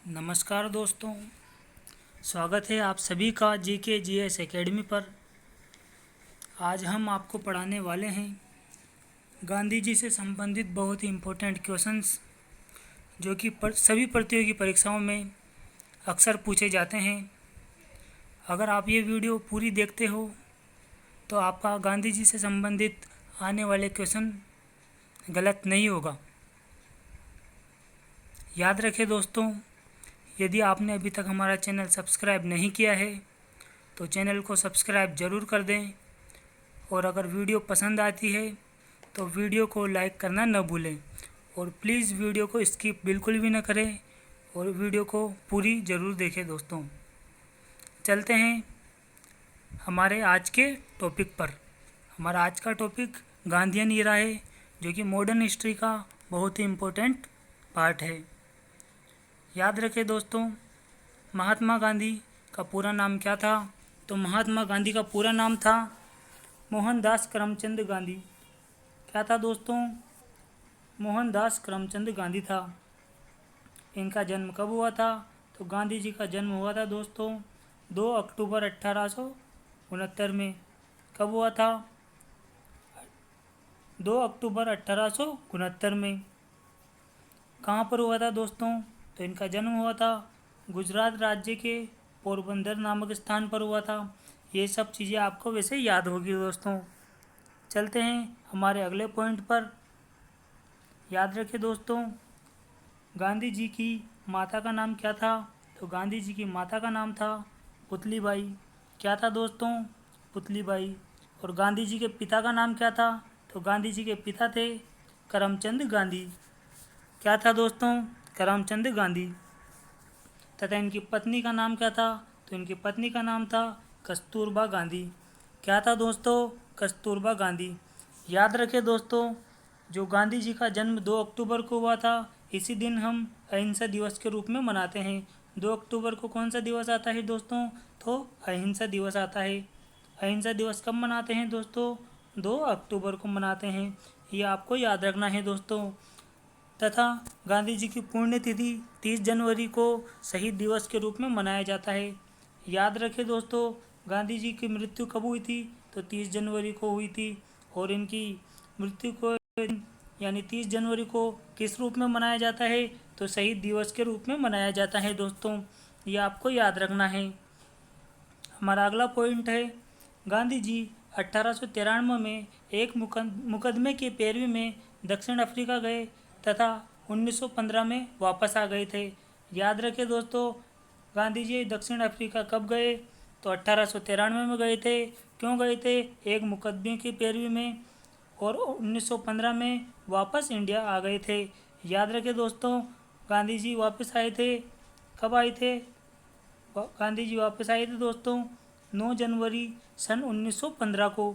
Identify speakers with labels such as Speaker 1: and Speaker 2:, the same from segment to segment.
Speaker 1: नमस्कार दोस्तों, स्वागत है आप सभी का जीके जीएस एकेडमी पर। आज हम आपको पढ़ाने वाले हैं गांधी जी से संबंधित बहुत ही इम्पोर्टेंट क्वेश्चंस जो कि सभी प्रतियोगी परीक्षाओं में अक्सर पूछे जाते हैं। अगर आप ये वीडियो पूरी देखते हो तो आपका गांधी जी से संबंधित आने वाले क्वेश्चन गलत नहीं होगा। याद रखें दोस्तों, यदि आपने अभी तक हमारा चैनल सब्सक्राइब नहीं किया है तो चैनल को सब्सक्राइब ज़रूर कर दें, और अगर वीडियो पसंद आती है तो वीडियो को लाइक करना न भूलें, और प्लीज़ वीडियो को स्किप बिल्कुल भी न करें और वीडियो को पूरी ज़रूर देखें। दोस्तों, चलते हैं हमारे आज के टॉपिक पर। हमारा आज का टॉपिक गांधीयन ईरा है, जो कि मॉडर्न हिस्ट्री का बहुत ही इम्पोर्टेंट पार्ट है। याद रखें दोस्तों, महात्मा गांधी का पूरा नाम क्या था? तो महात्मा गांधी का पूरा नाम था मोहनदास करमचंद गांधी। क्या था दोस्तों? मोहनदास करमचंद गांधी था। इनका जन्म कब हुआ था? तो गांधी जी का जन्म हुआ था दोस्तों 2 अक्टूबर 1869 में। कब हुआ था? 2 अक्टूबर 1869 में। कहाँ पर हुआ था दोस्तों? तो इनका जन्म हुआ था गुजरात राज्य के पोरबंदर नामक स्थान पर हुआ था। ये सब चीज़ें आपको वैसे याद होगी दोस्तों। चलते हैं हमारे अगले पॉइंट पर। याद रखें दोस्तों, गांधी जी की माता का नाम क्या था? तो गांधी जी की माता का नाम था पुतलीबाई। क्या था दोस्तों? पुतलीबाई। और गांधी जी के पिता का नाम क्या था? तो गांधी जी के पिता थे करमचंद गांधी। क्या था दोस्तों? करमचंद गांधी। तथा इनकी पत्नी का नाम क्या था? तो इनकी पत्नी का नाम था कस्तूरबा गांधी। क्या था दोस्तों? कस्तूरबा गांधी। याद रखें दोस्तों, जो गांधी जी का जन्म 2 अक्टूबर को हुआ था, इसी दिन हम अहिंसा दिवस के रूप में मनाते हैं। 2 अक्टूबर को कौन सा दिवस आता है दोस्तों? तो अहिंसा दिवस आता है। अहिंसा दिवस कब मनाते हैं दोस्तों? 2 अक्टूबर को मनाते हैं। ये आपको याद रखना है दोस्तों। तथा गांधी जी की पुण्यतिथि 30 जनवरी को शहीद दिवस के रूप में मनाया जाता है। याद रखें दोस्तों, गांधी जी की मृत्यु कब हुई थी? तो 30 जनवरी को हुई थी। और इनकी मृत्यु को यानी 30 जनवरी को किस रूप में मनाया जाता है? तो शहीद दिवस के रूप में मनाया जाता है दोस्तों। ये आपको याद रखना है। हमारा अगला पॉइंट है, गांधी जी 1893 में एक मुकदमे की पैरवी में दक्षिण अफ्रीका गए तथा 1915 में वापस आ गए थे। याद रखें दोस्तों, गांधी जी दक्षिण अफ्रीका कब गए? तो 1893 में गए थे। क्यों गए थे? एक मुकदमे की पैरवी में। और 1915 में वापस इंडिया आ गए थे। याद रखें दोस्तों, गांधी जी वापस आए थे। कब आए थे? गांधी जी वापस आए थे दोस्तों 9 जनवरी सन 1915 को।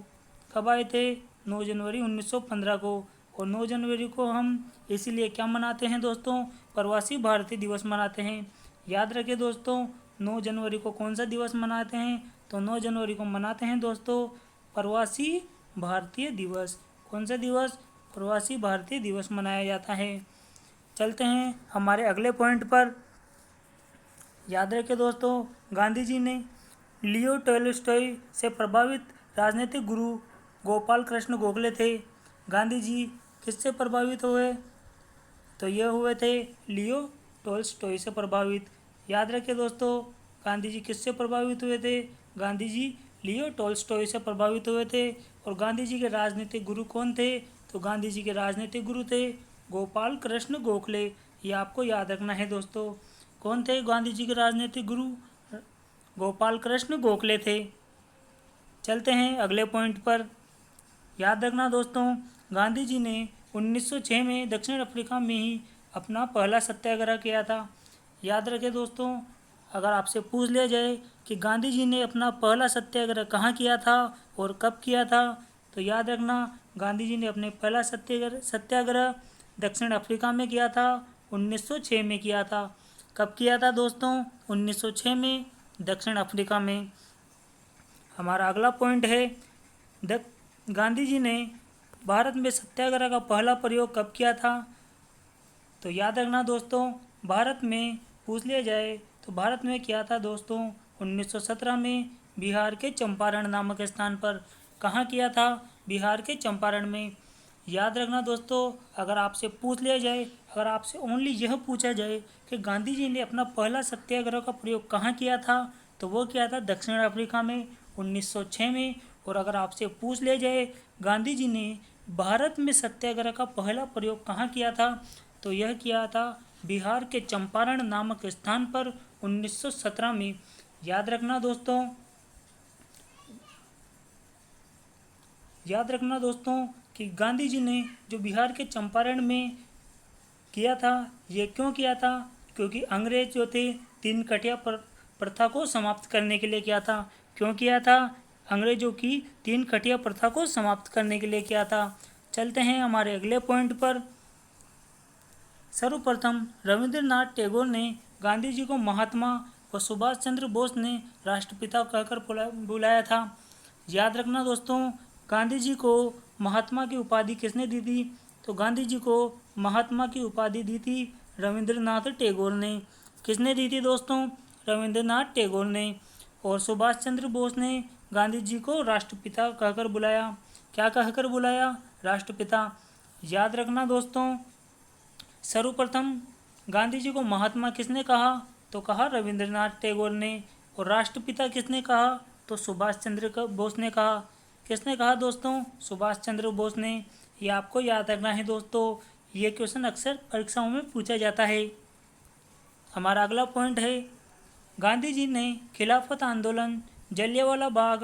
Speaker 1: कब आए थे? 9 जनवरी 1915 को। और 9 जनवरी को हम इसीलिए क्या मनाते हैं दोस्तों? प्रवासी भारतीय दिवस मनाते हैं। याद रखें दोस्तों, 9 जनवरी को कौन सा दिवस मनाते हैं? तो 9 जनवरी को मनाते हैं दोस्तों प्रवासी भारतीय दिवस। कौन सा दिवस? प्रवासी भारतीय दिवस मनाया जाता है। चलते हैं हमारे अगले पॉइंट पर। याद रखें दोस्तों, गांधी जी ने लियो टॉल्स्टॉय से प्रभावित राजनीतिक गुरु गोपाल कृष्ण गोखले थे। गांधी जी किससे प्रभावित हुए? तो ये हुए थे लियो टॉल्स्टॉय से प्रभावित। याद रखें दोस्तों, गांधी जी किससे प्रभावित हुए थे? गांधी जी लियो टॉल्स्टॉय से प्रभावित हुए थे। और गांधी जी के राजनीतिक गुरु कौन थे? तो गांधी जी के राजनीतिक गुरु थे गोपाल कृष्ण गोखले। ये आपको याद रखना है दोस्तों। कौन थे गांधी जी के राजनीतिक गुरु? गोपाल कृष्ण गोखले थे। चलते हैं अगले पॉइंट पर। याद रखना दोस्तों, गांधी जी ने 1906 में दक्षिण अफ्रीका में ही अपना पहला सत्याग्रह किया था। याद रखें दोस्तों, अगर आपसे पूछ लिया जाए कि गांधी जी ने अपना पहला सत्याग्रह कहाँ किया था और कब किया था, तो याद रखना, गांधी जी ने अपने पहला सत्याग्रह दक्षिण अफ्रीका में किया था। 1906 में किया था। कब किया था दोस्तों? 1906 में दक्षिण अफ्रीका में। हमारा अगला पॉइंट है, गांधी जी ने भारत में सत्याग्रह का पहला प्रयोग कब किया था? तो याद रखना दोस्तों, भारत में पूछ लिया जाए तो भारत में किया था दोस्तों 1917 में बिहार के चंपारण नामक स्थान पर। कहाँ किया था? बिहार के चंपारण में। याद रखना दोस्तों, अगर आपसे पूछ लिया जाए, अगर आपसे ओनली यह पूछा जाए कि गांधी जी ने अपना पहला सत्याग्रह का प्रयोग कहाँ किया था, तो वो किया था दक्षिण अफ्रीका में 1906 में। और अगर आपसे पूछ लिया जाए गांधी जी ने भारत में सत्याग्रह का पहला प्रयोग कहाँ किया था, तो यह किया था बिहार के चंपारण नामक स्थान पर 1917 में। याद रखना दोस्तों, याद रखना दोस्तों कि गांधी जी ने जो बिहार के चंपारण में किया था, ये क्यों किया था? क्योंकि अंग्रेज जो थे तीन कटिया प्रथा को समाप्त करने के लिए किया था। क्यों किया था? अंग्रेजों की तीन कटिया प्रथा को समाप्त करने के लिए किया था। चलते हैं हमारे अगले पॉइंट पर। सर्वप्रथम रविंद्रनाथ टैगोर ने गांधी जी को महात्मा और सुभाष चंद्र बोस ने राष्ट्रपिता कहकर बुलाया था। याद रखना दोस्तों, गांधी जी को महात्मा की उपाधि किसने दी थी? तो गांधी जी को महात्मा की उपाधि दी थी रविंद्रनाथ टैगोर ने। किसने दी थी दोस्तों? रविंद्रनाथ टैगोर ने। और सुभाष चंद्र बोस ने गांधी जी को राष्ट्रपिता कहकर बुलाया। क्या कहकर बुलाया? राष्ट्रपिता। याद रखना दोस्तों, सर्वप्रथम गांधी जी को महात्मा किसने कहा? तो कहा रविंद्रनाथ टैगोर ने। और राष्ट्रपिता किसने कहा? तो सुभाष चंद्र बोस ने कहा। किसने कहा दोस्तों? सुभाष चंद्र बोस ने। ये आपको याद रखना है दोस्तों, ये क्वेश्चन अक्सर परीक्षाओं में पूछा जाता है। हमारा अगला पॉइंट है, गांधी जी ने खिलाफत आंदोलन, जलियांवाला बाग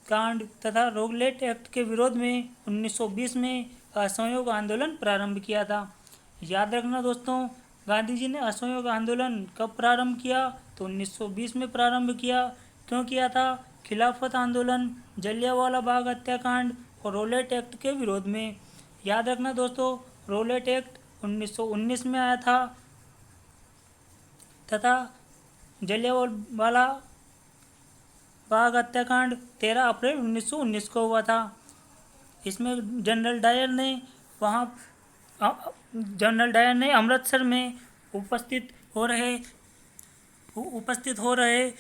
Speaker 1: कांड तथा रोगलेट एक्ट के विरोध में 1920 में असहयोग आंदोलन प्रारंभ किया था। याद रखना दोस्तों, गांधी जी ने असहयोग आंदोलन कब प्रारंभ किया? तो 1920 में प्रारंभ किया। क्यों किया था? खिलाफत आंदोलन, जलियांवाला बाग हत्याकांड और रोलेट एक्ट के विरोध में। याद रखना दोस्तों, रोलेट एक्ट 1919 में आया था तथा जलियांवाला बाग हत्याकांड 13 अप्रैल 1919 को हुआ था। इसमें जनरल डायर ने अमृतसर में उपस्थित हो रहे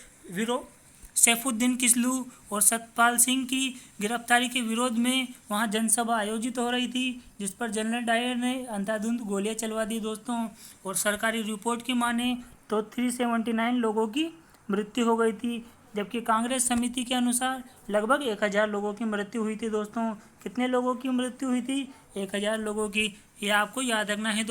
Speaker 1: सैफुद्दीन किसलू और सतपाल सिंह की गिरफ्तारी के विरोध में वहां जनसभा आयोजित हो रही थी, जिस पर जनरल डायर ने अंधाधुंध गोलियां चलवा दी दोस्तों। और सरकारी रिपोर्ट की माने तो 379 लोगों की मृत्यु हो गई थी, जबकि कांग्रेस समिति के अनुसार लगभग 1000 लोगों की मृत्यु हुई थी दोस्तों। कितने लोगों की मृत्यु हुई थी? 1000 लोगों की। ये आपको याद रखना है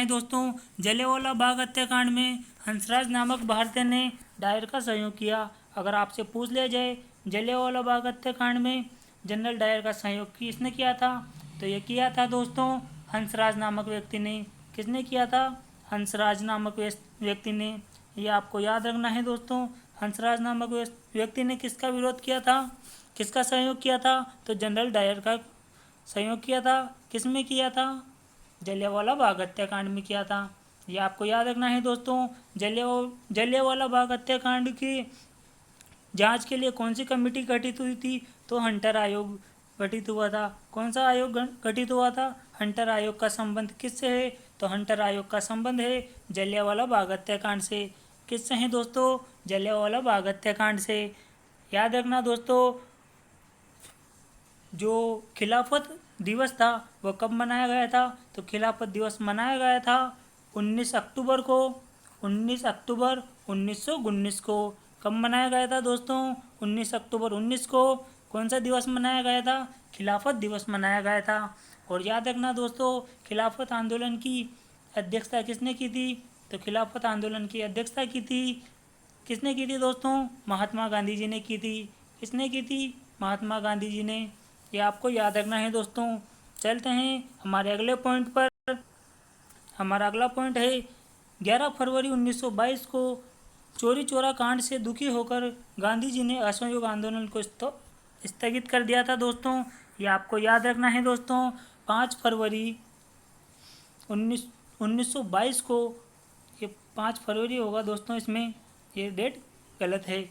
Speaker 1: दोस्तों। जलियांवाला बाग हत्याकांड में हंसराज नामक भारतीय ने डायर का सहयोग किया। अगर आपसे पूछ लिया जाए जलियांवाला बाग हत्याकांड में जनरल डायर का सहयोग किसने किया था, तो ये किया था दोस्तों हंसराज नामक व्यक्ति ने। किसने किया था? हंसराज नामक व्यक्ति ने। ये आपको याद रखना है दोस्तों, हंसराज नामक व्यक्ति ने किसका विरोध किया था, किसका सहयोग किया था? तो जनरल डायर का सहयोग किया था। किसमें किया था? जलियांवाला बाग हत्याकांड में किया था। ये आपको याद रखना है दोस्तों। जलियांवाला बाग हत्याकांड की जांच के लिए कौन सी कमेटी गठित हुई थी? तो हंटर आयोग गठित हुआ था। कौन सा आयोग गठित हुआ था? हंटर आयोग का संबंध किससे है? तो हंटर आयोग का संबंध है जलियांवाला बाग हत्याकांड से। किससे है दोस्तों? जलियांवाला बाग हत्याकांड से। याद रखना दोस्तों, जो खिलाफत दिवस था वह कब मनाया गया था? तो खिलाफत दिवस मनाया गया था 19 अक्टूबर को। 19 अक्टूबर 1919 को। कब मनाया गया था दोस्तों? 19 अक्टूबर 19 को। कौन सा दिवस मनाया गया था? खिलाफत दिवस मनाया गया था। और याद रखना दोस्तों, खिलाफत आंदोलन की अध्यक्षता किसने की थी? तो खिलाफत आंदोलन की अध्यक्षता किसने की थी दोस्तों? महात्मा गांधी जी ने की थी। किसने की थी? महात्मा गांधी जी ने। ये आपको याद रखना है दोस्तों। चलते हैं हमारे अगले पॉइंट पर। हमारा अगला पॉइंट है 11 फरवरी 1922 को चोरी चोरा कांड से दुखी होकर गांधी जी ने असहयोग आंदोलन को स्थगित कर दिया था दोस्तों। ये आपको याद रखना है दोस्तों। 5 फरवरी 1922 को, ये 5 फरवरी होगा दोस्तों, इसमें ये डेट गलत है।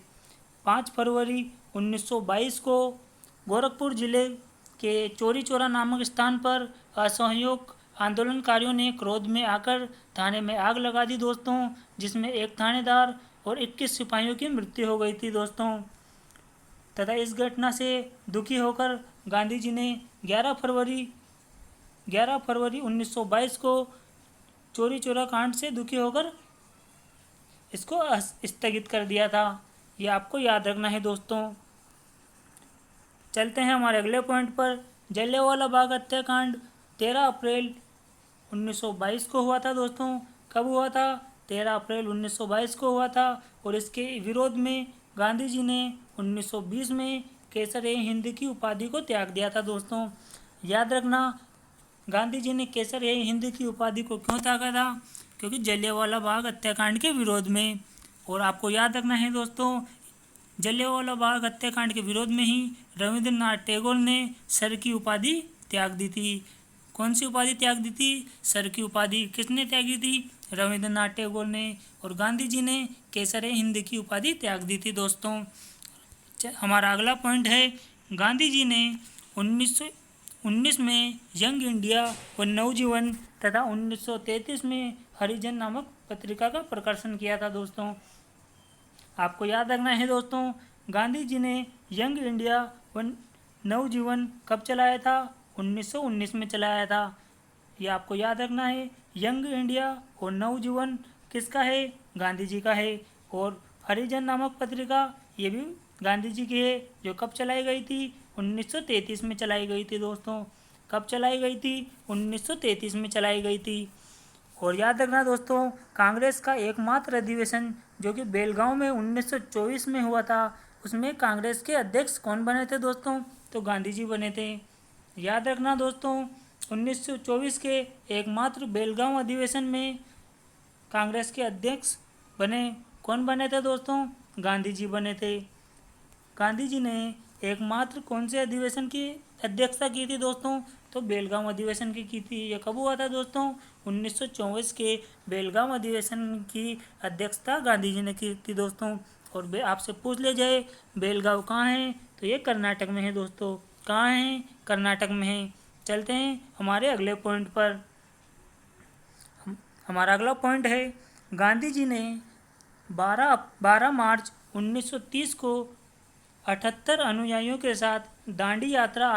Speaker 1: 5 फरवरी 1922 को गोरखपुर जिले के चोरी चोरा नामक स्थान पर असहयोग आंदोलनकारियों ने क्रोध में आकर थाने में आग लगा दी दोस्तों, जिसमें एक थानेदार और 21 सिपाहियों की मृत्यु हो गई थी दोस्तों। तथा इस घटना से दुखी होकर गांधी जी ने 11 फरवरी 1922 को चोरी चोरा कांड से दुखी होकर इसको स्थगित कर दिया था। ये आपको याद रखना है दोस्तों। चलते हैं हमारे अगले पॉइंट पर। जलियांवाला बाग हत्याकांड 13 अप्रैल 1922 को हुआ था दोस्तों। कब हुआ था? 13 अप्रैल 1922 को हुआ था। और इसके विरोध में गांधी जी ने 1920 में केसर-ए-हिंद की उपाधि को त्याग दिया था दोस्तों। याद रखना, गांधी जी ने केसर-ए-हिंद की उपाधि को क्यों त्यागा था? क्योंकि जलियांवाला बाग हत्याकांड के विरोध में। और आपको याद रखना है दोस्तों, जलियांवाला बाग हत्याकांड के विरोध में ही रविंद्रनाथ टैगोर ने सर की उपाधि त्याग दी थी। कौन सी उपाधि त्याग दी थी? सर की उपाधि। किसने त्यागी थी? रविंद्रनाथ टैगोर ने। और गांधी जी ने केसर-ए-हिंद की उपाधि त्याग दी थी दोस्तों। हमारा अगला पॉइंट है, गांधी जी ने 1919 में यंग इंडिया और नवजीवन तथा 1933 में हरिजन नामक पत्रिका का प्रकाशन किया था दोस्तों। आपको याद रखना है दोस्तों, गांधी जी ने यंग इंडिया व नवजीवन कब चलाया था? 1919 में चलाया था। ये आपको याद रखना है। यंग इंडिया और नवजीवन किसका है? गांधी जी का है। और हरिजन नामक पत्रिका ये भी गांधी जी की है, जो कब चलाई गई थी? 1933 में चलाई गई थी दोस्तों। कब चलाई गई थी? 1933 में चलाई गई थी। और याद रखना दोस्तों, कांग्रेस का एकमात्र अधिवेशन जो कि बेलगांव में 1924 में हुआ था, उसमें कांग्रेस के अध्यक्ष कौन बने थे दोस्तों? तो गांधी जी बने थे। याद रखना दोस्तों, 1924 के एकमात्र बेलगांव अधिवेशन में कांग्रेस के अध्यक्ष कौन बने थे दोस्तों? गांधी जी बने थे। गांधी जी ने एकमात्र कौन से अधिवेशन की अध्यक्षता की थी दोस्तों? तो बेलगांव अधिवेशन की थी। ये कब हुआ था दोस्तों? 1924 के बेलगांव अधिवेशन की अध्यक्षता गांधी जी ने की थी दोस्तों। और आपसे पूछ ले जाए बेलगांव कहाँ है, तो ये कर्नाटक में है दोस्तों। कहाँ है? कर्नाटक में है। चलते हैं हमारे अगले पॉइंट पर। हमारा अगला पॉइंट है, गांधी जी ने 12 मार्च 1930 को 78 अनुयायियों के साथ दांडी यात्रा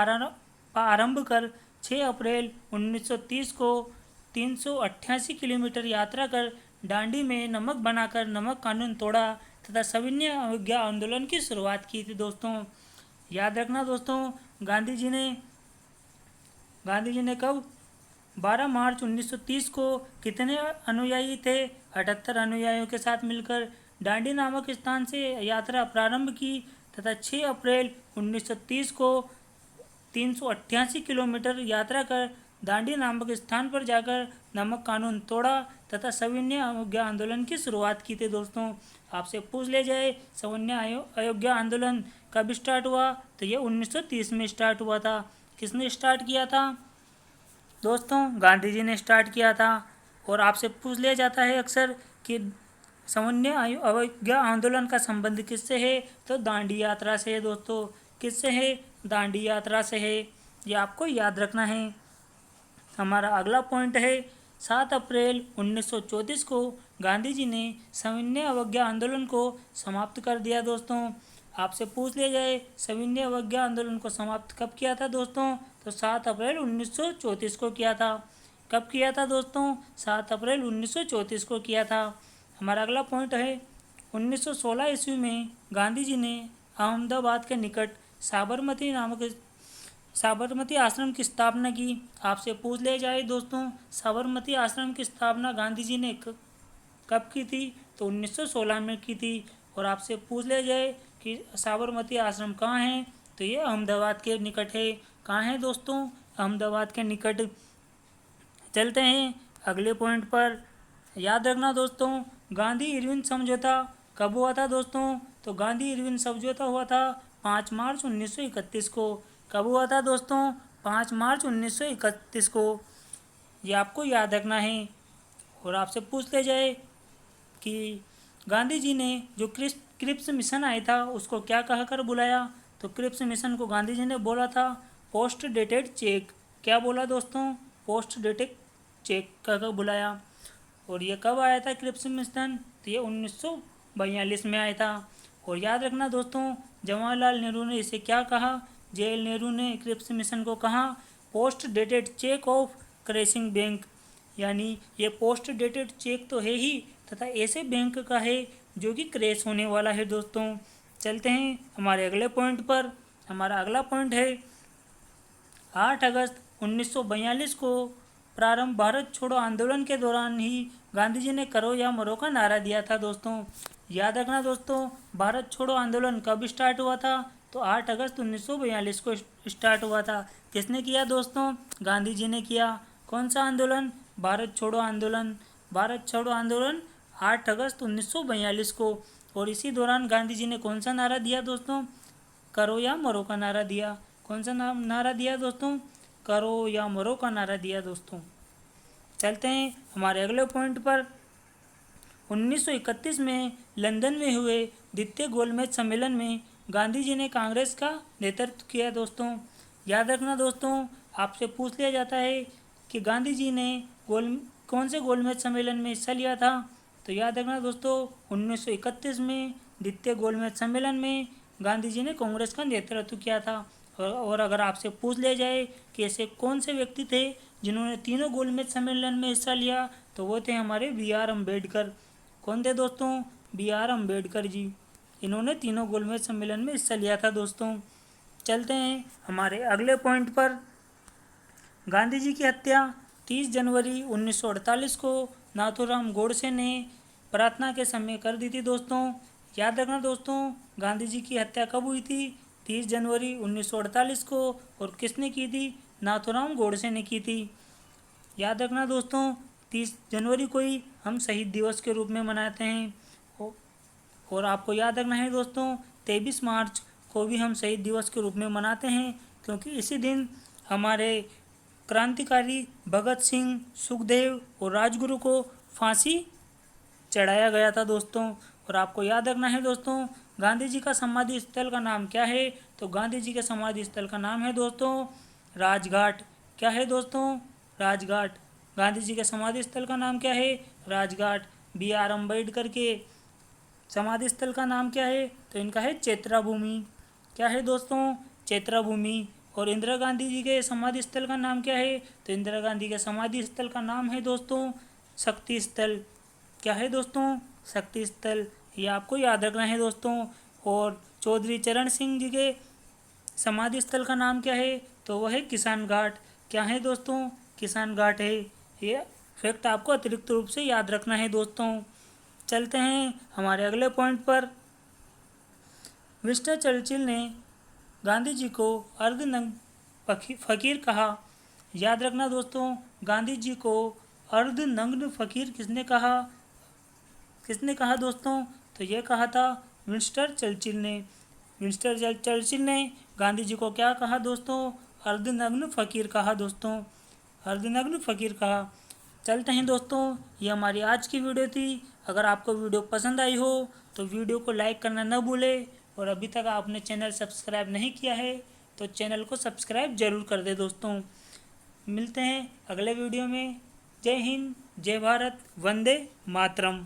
Speaker 1: आरंभ कर 6 अप्रैल 1930 को 388 किलोमीटर यात्रा कर दांडी में नमक बनाकर नमक कानून तोड़ा तथा सविनय अवज्ञा आंदोलन की शुरुआत की थी दोस्तों। याद रखना दोस्तों, गांधी जी ने कब 12 मार्च 1930 को कितने अनुयायी थे? 78 अनुयायियों के साथ मिलकर दांडी नामक स्थान से यात्रा प्रारंभ की तथा 6 अप्रैल 1930 को 388 किलोमीटर यात्रा कर दांडी नामक स्थान पर जाकर नमक कानून तोड़ा तथा सविनय अवज्ञा आंदोलन की शुरुआत की थी दोस्तों। आपसे पूछ ले जाए सविनय अवज्ञा आंदोलन कब स्टार्ट हुआ, तो ये 1930 में स्टार्ट हुआ था। किसने स्टार्ट किया था दोस्तों? गांधी जी ने स्टार्ट किया था। और आपसे पूछ लिया जाता है अक्सर कि सविनय अवज्ञा आंदोलन का संबंध किससे है, तो दांडी यात्रा से है दोस्तों। किससे है? दांडी यात्रा से है। ये आपको याद रखना है। हमारा अगला पॉइंट है, 7 अप्रैल 1934 को गांधी जी ने सविनय अवज्ञा आंदोलन को समाप्त कर दिया दोस्तों। आपसे पूछ लिया जाए सविनय अवज्ञा आंदोलन को समाप्त कब किया था दोस्तों, तो 7 अप्रैल 1934 को किया था। कब किया था दोस्तों? 7 अप्रैल 1934 को किया था। हमारा अगला पॉइंट है, 1916 ईस्वी में गांधी जी ने अहमदाबाद के निकट साबरमती आश्रम की स्थापना की। आपसे पूछ लिया जाए दोस्तों, साबरमती आश्रम की स्थापना गांधी जी ने कब की थी, तो 1916 में की थी। और आपसे पूछ लिया जाए कि साबरमती आश्रम कहाँ है, तो ये अहमदाबाद के निकट है। कहाँ है दोस्तों? अहमदाबाद के निकट। चलते हैं अगले पॉइंट पर। याद रखना दोस्तों, गांधी इरविन समझौता कब हुआ था दोस्तों, तो गांधी इरविन समझौता हुआ था 5 मार्च 1931 को। कब हुआ था दोस्तों? 5 मार्च 1931 को। ये आपको याद रखना है। और आपसे पूछ लिया जाए कि गांधी जी ने जो क्रिप्स मिशन आया था उसको क्या कहकर बुलाया, तो क्रिप्स मिशन को गांधी जी ने बोला था पोस्ट डेटेड चेक। क्या बोला दोस्तों? पोस्ट डेटेड चेक का बुलाया। और ये कब आया था क्रिप्स मिशन? तो ये 1942 में आया था। और याद रखना दोस्तों, जवाहरलाल नेहरू ने इसे क्या कहा? जे.एल. नेहरू ने क्रिप्स मिशन को कहा post dated cheque of crashing bank, यानी ये पोस्ट डेटेड चेक तो है ही, तथा ऐसे बैंक का है जो कि क्रैश होने वाला है। दोस्तों चलते हैं हमारे अगले पॉइंट पर। हमारा अगला पॉइंट है 8 अगस्त 1942 को प्रारंभ भारत छोड़ो आंदोलन के दौरान ही गांधी जी ने करो या मरो का नारा दिया था। दोस्तों याद रखना दोस्तों, भारत छोड़ो आंदोलन कब स्टार्ट हुआ था? तो 8 अगस्त 1942 को स्टार्ट हुआ था। किसने किया दोस्तों? गांधी जी ने किया। कौन सा आंदोलन? भारत छोड़ो आंदोलन। भारत छोड़ो आंदोलन 8 अगस्त 1942 को। और इसी दौरान गांधी जी ने कौन सा नारा दिया दोस्तों? करो या मरो का नारा दिया। कौन सा नारा दिया दोस्तों? करो या मरो का नारा दिया। दोस्तों चलते हैं हमारे अगले पॉइंट पर। 1931 में लंदन में हुए द्वितीय गोलमेज सम्मेलन में गांधी जी ने कांग्रेस का नेतृत्व किया। दोस्तों याद रखना दोस्तों, आपसे पूछ लिया जाता है कि गांधी जी ने कौन से गोलमेज सम्मेलन में हिस्सा लिया था? तो याद रखना दोस्तों, 1931 में द्वितीय गोलमेज सम्मेलन में गांधी जी ने कांग्रेस का नेतृत्व किया था। और अगर आपसे पूछ लिया जाए कि ऐसे कौन से व्यक्ति थे जिन्होंने तीनों गोलमेज सम्मेलन में हिस्सा लिया, तो वो थे हमारे B.R. अम्बेडकर। कौन थे दोस्तों? B.R. अम्बेडकर जी। इन्होंने तीनों गोलमेज सम्मेलन में हिस्सा लिया था। दोस्तों चलते हैं हमारे अगले पॉइंट पर। गांधी जी की हत्या 30 जनवरी 1948 को नाथूराम गोडसे ने प्रार्थना के समय कर दी थी। दोस्तों याद रखना दोस्तों, गांधी जी की हत्या कब हुई थी? 30 जनवरी 1948 को। और किसने की थी? नाथूराम गोडसे ने की थी। याद रखना दोस्तों, 30 जनवरी को ही हम शहीद दिवस के रूप में मनाते हैं। और आपको याद रखना है दोस्तों, 23 मार्च को भी हम शहीद दिवस के रूप में मनाते हैं, क्योंकि इसी दिन हमारे क्रांतिकारी भगत सिंह, सुखदेव और राजगुरु को फांसी चढ़ाया गया था। दोस्तों और आपको याद रखना है दोस्तों, गांधी जी का समाधि स्थल का नाम क्या है? तो गांधी जी के समाधि स्थल का नाम है दोस्तों राजघाट। क्या है दोस्तों? राजघाट। गांधी जी के समाधि स्थल का नाम क्या है? राजघाट। B.R. अम्बेडकर के समाधि स्थल का नाम क्या है? तो इनका है चैत्रा भूमि। क्या है दोस्तों? चैत्रा भूमि। और इंदिरा गांधी जी के समाधि स्थल का नाम क्या है? तो इंदिरा गांधी के समाधि स्थल का नाम है दोस्तों शक्ति स्थल। क्या है दोस्तों? शक्ति स्थल। ये आपको याद रखना है दोस्तों। और चौधरी चरण सिंह जी के समाधि स्थल का नाम क्या है? तो वह है किसान घाट। क्या है दोस्तों? किसान घाट है। ये फैक्ट आपको अतिरिक्त रूप से याद रखना है। दोस्तों चलते हैं हमारे अगले पॉइंट पर। विंस्टन चर्चिल ने गांधी जी को अर्धनग्न फकीर कहा। याद रखना दोस्तों, गांधी जी को अर्धनग्न फकीर किसने कहा? किसने कहा दोस्तों? तो ये कहा था विंस्टन चर्चिल ने। विंस्टन चर्चिल ने गांधी जी को क्या कहा दोस्तों? अर्धनग्न फकीर कहा। दोस्तों अर्धनग्न फकीर कहा। चलते हैं दोस्तों, ये हमारी आज की वीडियो थी। अगर आपको वीडियो पसंद आई हो तो वीडियो को लाइक करना न भूले। और अभी तक आपने चैनल सब्सक्राइब नहीं किया है तो चैनल को सब्सक्राइब जरूर कर दे। दोस्तों मिलते हैं अगले वीडियो में। जय हिंद, जय भारत, वंदे मातरम।